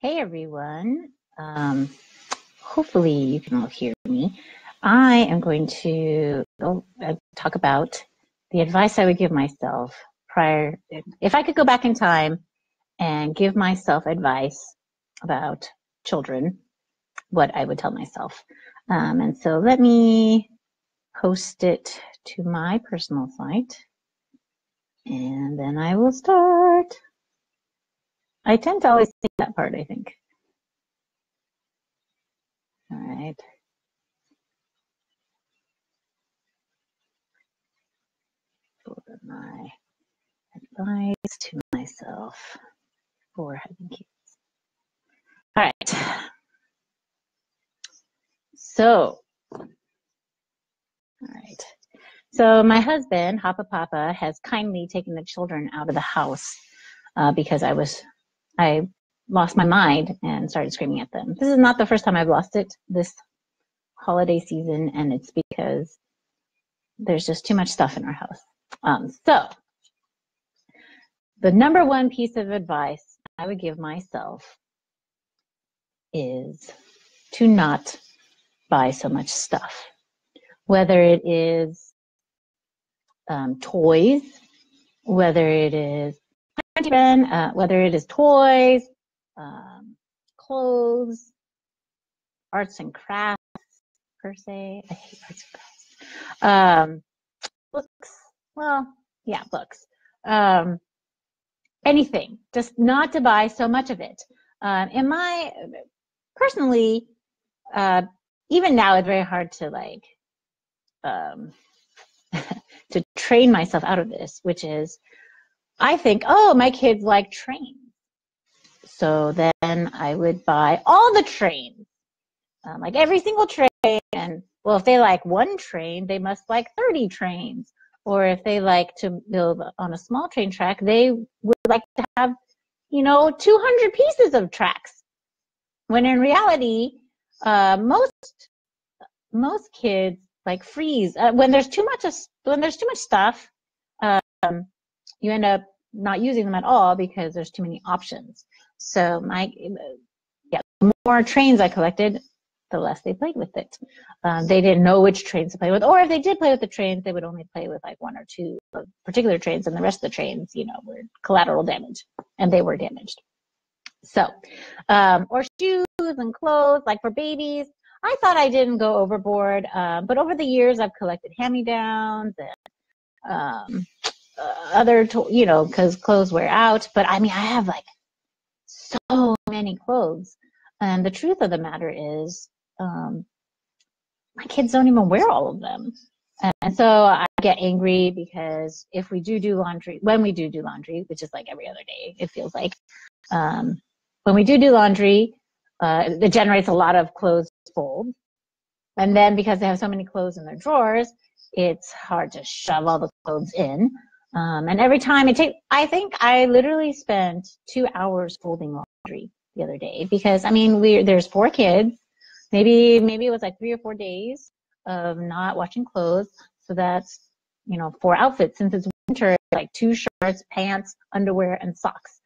Hey everyone. Hopefully you can all hear me. I am going to talk about the advice I would give myself prior, if I could go back in time and give myself advice about children, what I would tell myself. And so let me post it to my personal site and then I will start. I tend to always say that part, I think. All right. For my advice to myself for having kids. All right. So, all right. So my husband, Hapa Papa, has kindly taken the children out of the house because I lost my mind and started screaming at them. This is not the first time I've lost it this holiday season, and it's because there's just too much stuff in our house. So the number one piece of advice I would give myself is to not buy so much stuff, whether it is toys, whether it is toys, clothes, arts and crafts per se. I hate arts and crafts. Books. Well, yeah, books. Anything. Just not to buy so much of it. Personally, even now it's very hard to to train myself out of this, which is I think, oh, my kids like trains. So then I would buy all the trains, like every single train. And well, if they like one train, they must like 30 trains. Or if they like to build on a small train track, they would like to have, 200 pieces of tracks. When in reality, most kids like freeze when there's too much stuff. You end up not using them at all because there's too many options. So the more trains I collected, the less they played with it. They didn't know which trains to play with, or if they did play with the trains, they would only play with like one or two particular trains, and the rest of the trains, were collateral damage, and they were damaged. So, or shoes and clothes, like for babies, I thought I didn't go overboard, but over the years I've collected hand-me-downs and other, because clothes wear out. But I mean, I have like so many clothes. And the truth of the matter is, my kids don't even wear all of them. And so I get angry because if we do laundry, when we do laundry, which is like every other day, it feels like, when we do laundry, it generates a lot of clothes to fold. And then because they have so many clothes in their drawers, it's hard to shove all the clothes in. And every time I think I literally spent 2 hours folding laundry the other day because, I mean, there's 4 kids. Maybe it was like 3 or 4 days of not washing clothes. So that's, 4 outfits. Since it's winter, like 2 shirts, pants, underwear, and socks.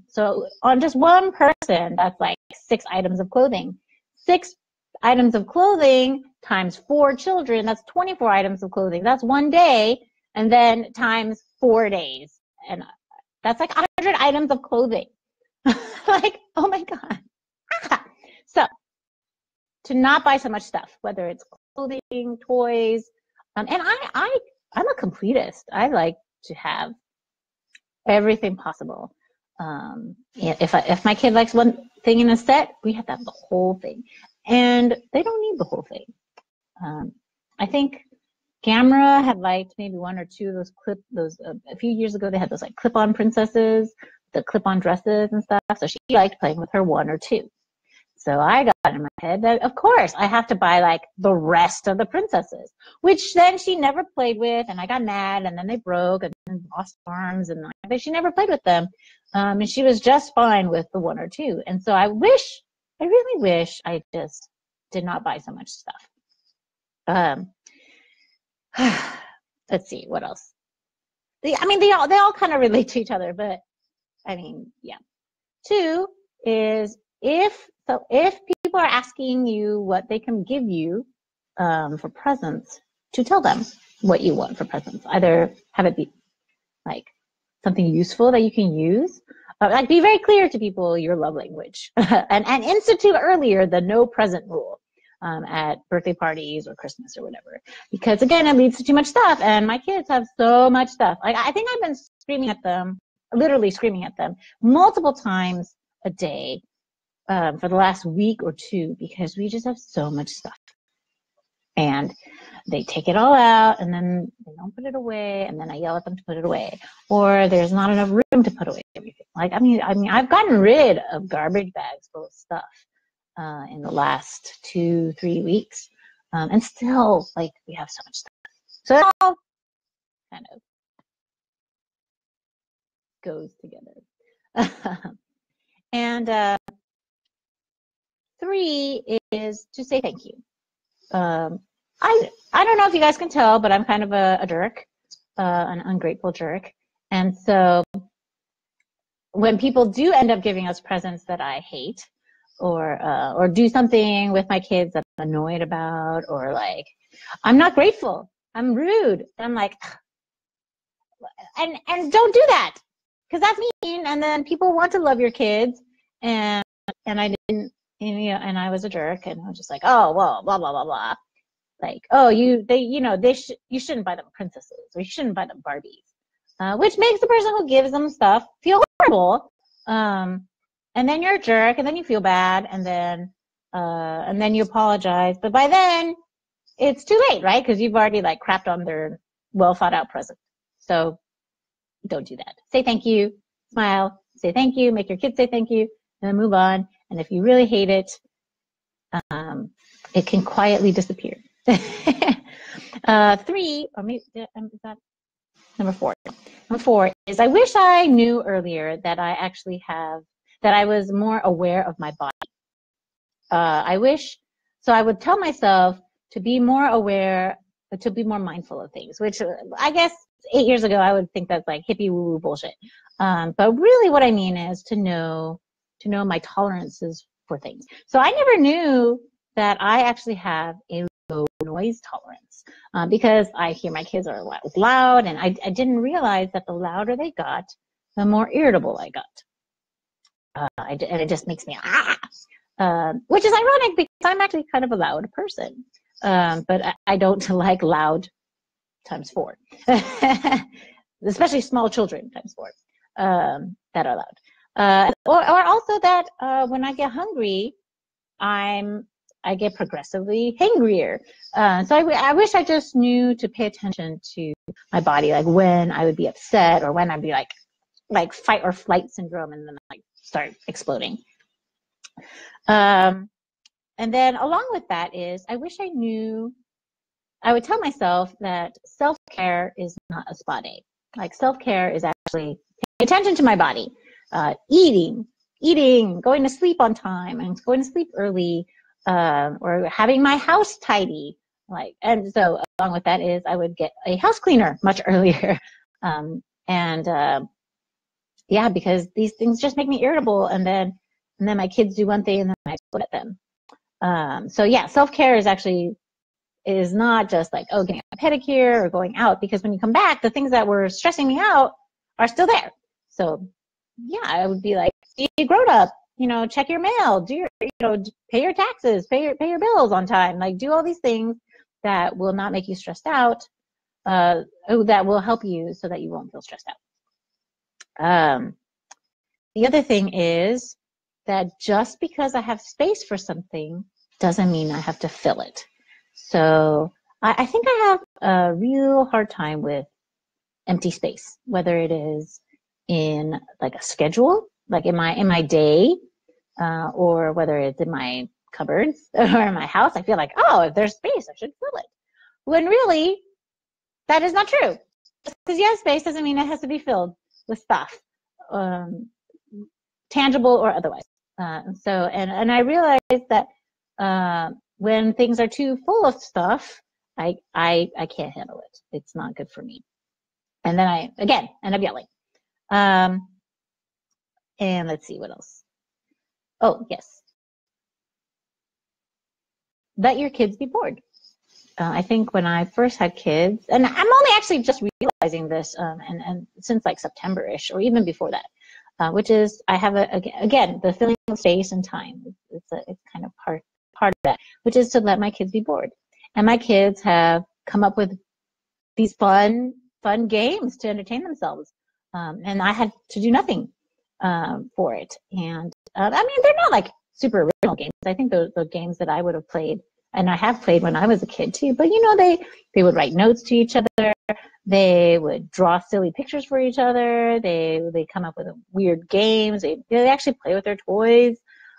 So on just one person, that's like 6 items of clothing. 6 items of clothing times 4 children, that's 24 items of clothing. That's 1 day. And then times 4 days. And that's like 100 items of clothing. Like, oh my God. So, to not buy so much stuff, whether it's clothing, toys. And I'm a completist. I like to have everything possible. If my kid likes one thing in a set, we have to have the whole thing. And they don't need the whole thing. I think Gamera had liked maybe 1 or 2 of those a few years ago. They had those like clip-on princesses, the clip-on dresses and stuff. So she liked playing with her 1 or 2. So I got in my head that of course I have to buy like the rest of the princesses, which then she never played with, and I got mad, and then they broke and lost arms, and she never played with them, and she was just fine with the 1 or 2. And so I really wish I just did not buy so much stuff. Let's see, what else? They all kind of relate to each other, but I mean, yeah. 2 is if people are asking you what they can give you for presents, to tell them what you want for presents. Either have it be like something useful that you can use. Like be very clear to people your love language and institute earlier the no present rule at birthday parties or Christmas or whatever. Because again, it leads to too much stuff, and my kids have so much stuff. Like I think I've been screaming at them, literally screaming at them multiple times a day for the last week or two because we just have so much stuff. And they take it all out and then they don't put it away, and then I yell at them to put it away, or there's not enough room to put away everything. Like I mean I've gotten rid of garbage bags full of stuff in the last 2-3 weeks, and still like we have so much stuff. So it all kind of goes together. And 3 is to say thank you. I don't know if you guys can tell, but I'm kind of a jerk, an ungrateful jerk. And so when people do end up giving us presents that I hate, or do something with my kids that I'm annoyed about, or like, I'm not grateful, I'm rude. I'm like, and don't do that, because that's mean. And then people want to love your kids, and I didn't, and I was a jerk, and I was just like, oh well, blah blah blah blah. Like, oh, you shouldn't buy them princesses, or you shouldn't buy them Barbies, which makes the person who gives them stuff feel horrible. And then you're a jerk, and then you feel bad, and then you apologize. But by then, it's too late, right? Because you've already like crapped on their well thought out present. So don't do that. Say thank you, smile, say thank you, make your kids say thank you, and then move on. And if you really hate it, it can quietly disappear. 3, or maybe is that number 4? Number 4 is I wish I knew earlier that I was more aware of my body. I wish, so I would tell myself to be more aware, to be more mindful of things, which I guess 8 years ago I would think that's like hippie woo woo bullshit. But really what I mean is to know my tolerances for things. So I never knew that I actually have a low noise tolerance, because I hear my kids are loud, and I didn't realize that the louder they got, the more irritable I got. And it just makes me which is ironic because I'm actually kind of a loud person, but I don't like loud times 4, especially small children times 4 that are loud, or also that when I get hungry, I get progressively hangrier. So I wish I just knew to pay attention to my body, like when I would be upset, or when I'd be like fight or flight syndrome, and then like start exploding. And then along with that is I wish I would tell myself that self-care is not a spa day. Like self-care is actually paying attention to my body, eating, going to sleep on time, and going to sleep early, or having my house tidy. And so along with that is I would get a house cleaner much earlier. Yeah, because these things just make me irritable, and then my kids do one thing and then I explode at them. So yeah, self-care is not just like, oh, getting a pedicure or going out, because when you come back, the things that were stressing me out are still there. So yeah, I would be like, be a grown up, check your mail, pay your taxes, pay your bills on time, like do all these things that will not make you stressed out, that will help you so that you won't feel stressed out. The other thing is that just because I have space for something doesn't mean I have to fill it. So I think I have a real hard time with empty space, whether it is in like a schedule, like in my day, or whether it's in my cupboards or in my house. I feel like, oh, if there's space, I should fill it. When really, that is not true. Just because you have space doesn't mean it has to be filled with stuff, tangible or otherwise. And I realized that when things are too full of stuff, I can't handle it. It's not good for me. And then I, again, end up yelling. And let's see what else. Oh, yes. Let your kids be bored. I think when I first had kids, and I'm only actually just realizing this, and since like September-ish, or even before that, which is I have again the filling of space and time. It's kind of part of that, which is to let my kids be bored, and my kids have come up with these fun games to entertain themselves, and I had to do nothing for it. And I mean, they're not like super original games. I think the games that I would have played, and I have played when I was a kid too, but you know, they would write notes to each other, they would draw silly pictures for each other, they come up with weird games, they actually play with their toys.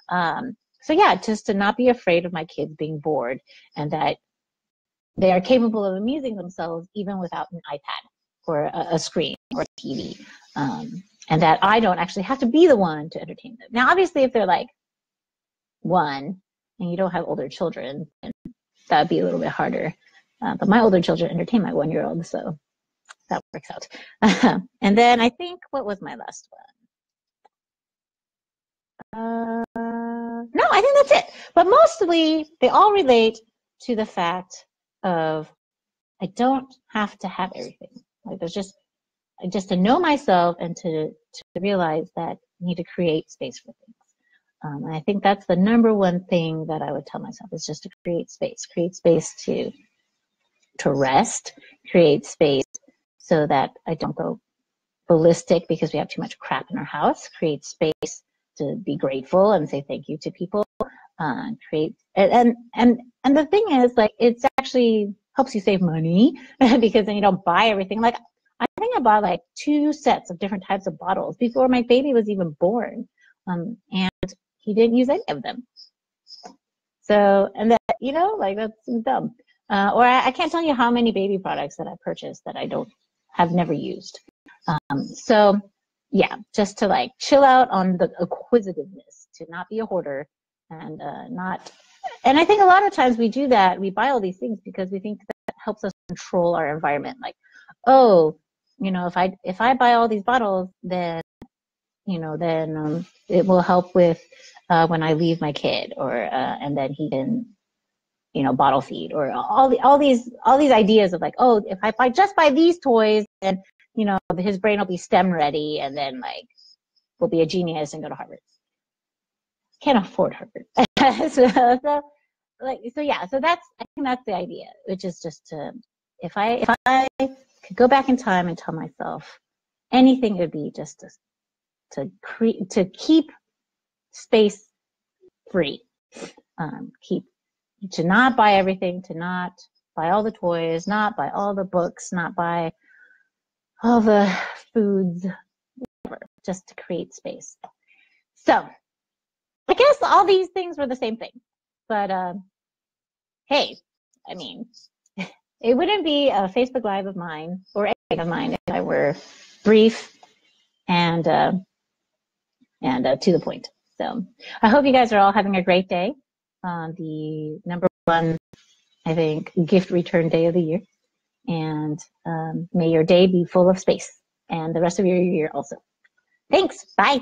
So yeah, just to not be afraid of my kids being bored, and that they are capable of amusing themselves even without an iPad or a screen or a TV. And that I don't actually have to be the one to entertain them. Now, obviously, if they're like 1 and you don't have older children, then that would be a little bit harder. But my older children entertain my 1-year-old, so that works out. And then I think, what was my last one? No, I think that's it. But mostly, they all relate to the fact of I don't have to have everything. Like there's just to know myself and to realize that I need to create space for things. And I think that's the number one thing that I would tell myself, is just to create space to rest, create space so that I don't go ballistic because we have too much crap in our house, create space to be grateful and say thank you to people, create, and the thing is, like, it's actually helps you save money because then you don't buy everything. Like, I think I bought like 2 sets of different types of bottles before my baby was even born. And he didn't use any of them. So, and that, you know, like, that's dumb. Or I can't tell you how many baby products that I purchased that I have never used. So yeah, just to like chill out on the acquisitiveness, to not be a hoarder, and and I think a lot of times we do that. We buy all these things because we think that helps us control our environment. Like, oh, you know, if I buy all these bottles, then, you know, then it will help with when I leave my kid, or and then he can, you know, bottle feed, or all these ideas of like, oh, if I just buy these toys, then, you know, his brain will be STEM ready, and then like will be a genius and go to Harvard. Can't afford Harvard. So yeah, so I think that's the idea, which is just to, if I could go back in time and tell myself anything, it would be just to keep space free, to not buy everything, to not buy all the toys, not buy all the books, not buy all the foods, whatever, just to create space. So I guess all these things were the same thing, but hey, I mean, it wouldn't be a Facebook Live of mine or anything of mine if I were brief and to the point. So I hope you guys are all having a great day on the number 1, I think, gift return day of the year. And may your day be full of space, and the rest of your year also. Thanks. Bye.